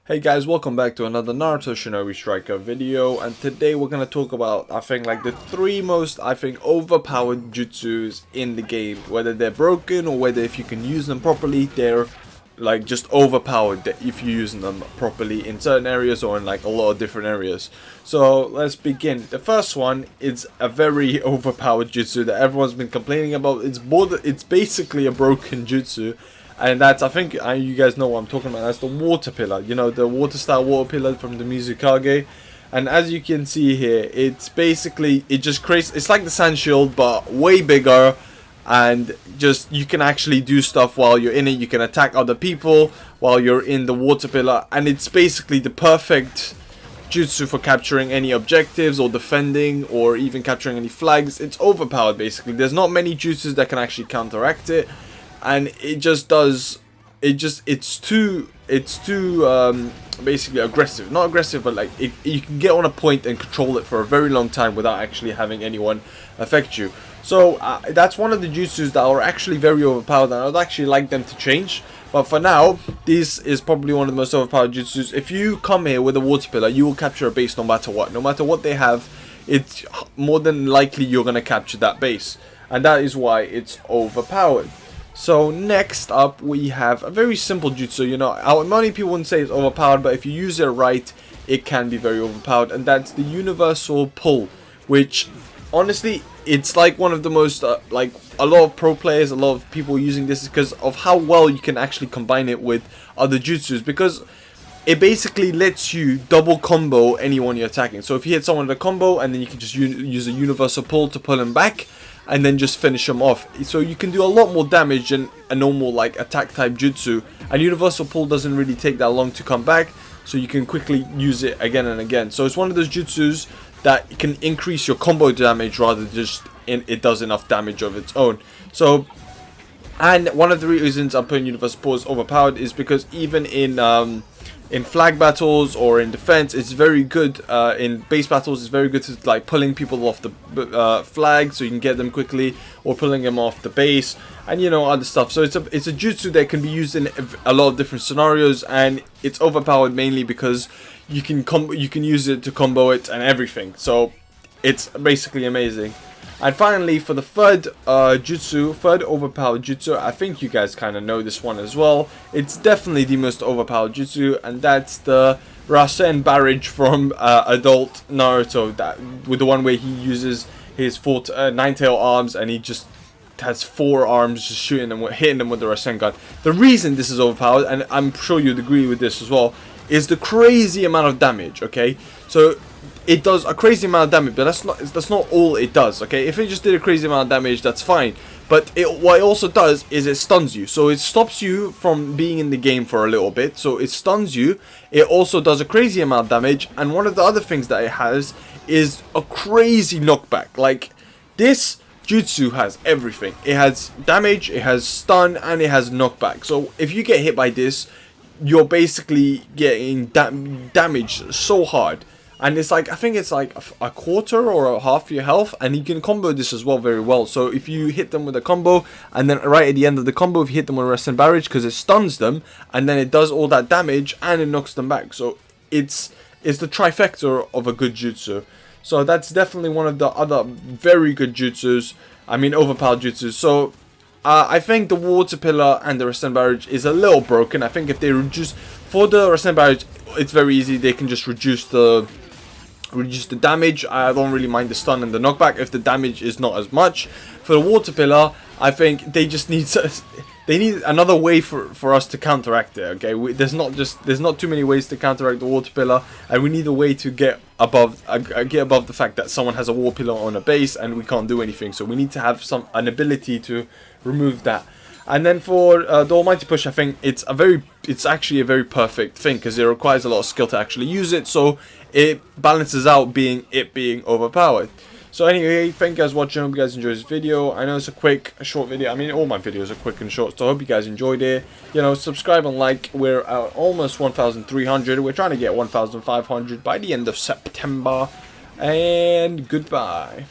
Hey guys, welcome back to another Naruto Shinobi Striker video, and today we're going to talk about, like the three most, overpowered jutsus in the game. Whether they're broken or whether if you can use them properly, they're like just overpowered if you're using them properly in certain areas or in like a lot of different areas. So let's begin. The first one is a very overpowered jutsu that everyone's been complaining about. It's basically a broken jutsu. And that's, I think, you guys know what I'm talking about. That's the water pillar. You know, the water style water pillar from the Mizukage. And as you can see here, it's basically, it just creates, it's like the sand shield, but way bigger. And just, you can actually do stuff while you're in it. You can attack other people while you're in the water pillar. And it's basically the perfect jutsu for capturing any objectives or defending or even capturing any flags. It's overpowered, basically. There's not many jutsus that can actually counteract it. And it just does, it's too basically aggressive. Not aggressive, but like you can get on a point and control it for a very long time without actually having anyone affect you. So that's one of the jutsus that are actually very overpowered, and I'd actually like them to change. But for now, this is probably one of the most overpowered jutsus. If you come here with a water pillar, you will capture a base no matter what. No matter what they have, it's more than likely you're going to capture that base. And that is why it's overpowered. So next up we have a very simple jutsu. You know, many people wouldn't say it's overpowered, but if you use it right, it can be very overpowered, and that's the universal pull, which honestly, it's like one of the most like a lot of pro players, a lot of people using this because of how well you can actually combine it with other jutsus, because it basically lets you double combo anyone you're attacking. So if you hit someone with a combo, and then you can just use a universal pull to pull him back and then just finish them off. So you can do a lot more damage than a normal like attack type jutsu, and universal pull doesn't really take that long to come back, so you can quickly use it again and again. So it's one of those jutsus that can increase your combo damage rather than just it does enough damage of its own. So, and one of the reasons I'm putting universal pull as overpowered is because even in flag battles or in defense, it's very good. In base battles, it's very good to like pulling people off the flag so you can get them quickly, or pulling them off the base, and you know, other stuff. So it's a jutsu that can be used in a lot of different scenarios, and it's overpowered mainly because you can use it to combo it and everything. So it's basically amazing. And finally, for the third third overpowered jutsu, I think you guys kind of know this one as well. It's definitely the most overpowered jutsu, and that's the Rasen barrage from adult Naruto. That with the one where he uses his nine-tail arms, and he just has 4 arms just shooting them, hitting them with the Rasengan. The reason this is overpowered, and I'm sure you'd agree with this as well, is the crazy amount of damage. Okay, so it does a crazy amount of damage, but that's not all it does. Okay, if it just did a crazy amount of damage, that's fine. But what it also does is it stuns you, so it stops you from being in the game for a little bit. So it stuns you. It also does a crazy amount of damage, and one of the other things that it has is a crazy knockback. Like, this jutsu has everything. It has damage, it has stun, and it has knockback. So if you get hit by this, you're basically getting damaged so hard. And it's like, I think it's like a quarter or a half your health, and you can combo this as well very well. So if you hit them with a combo, and then right at the end of the combo, if you hit them with a Rasen barrage, because it stuns them, and then it does all that damage, and it knocks them back. So it's the trifecta of a good jutsu. So that's definitely one of the other very good jutsus. I mean, overpowered jutsus. So I think the water pillar and the Rasen barrage is a little broken. I think if they reduce, for the Rasen barrage, it's very easy. They can just reduce the damage. I don't really mind the stun and the knockback if the damage is not as much. For the water pillar, I think they just need they need another way for us to counteract it. Okay, there's not too many ways to counteract the water pillar, and we need a way to get above the fact that someone has a water pillar on a base and we can't do anything. So we need to have an ability to remove that. And then for the Almighty Push, I think it's actually a very perfect thing, because it requires a lot of skill to actually use it, so it balances out being overpowered. So anyway, thank you guys for watching. I hope you guys enjoyed this video. I know it's a short video. I mean, all my videos are quick and short, so I hope you guys enjoyed it. You know, subscribe and like. We're at almost 1,300. We're trying to get 1,500 by the end of September. And goodbye.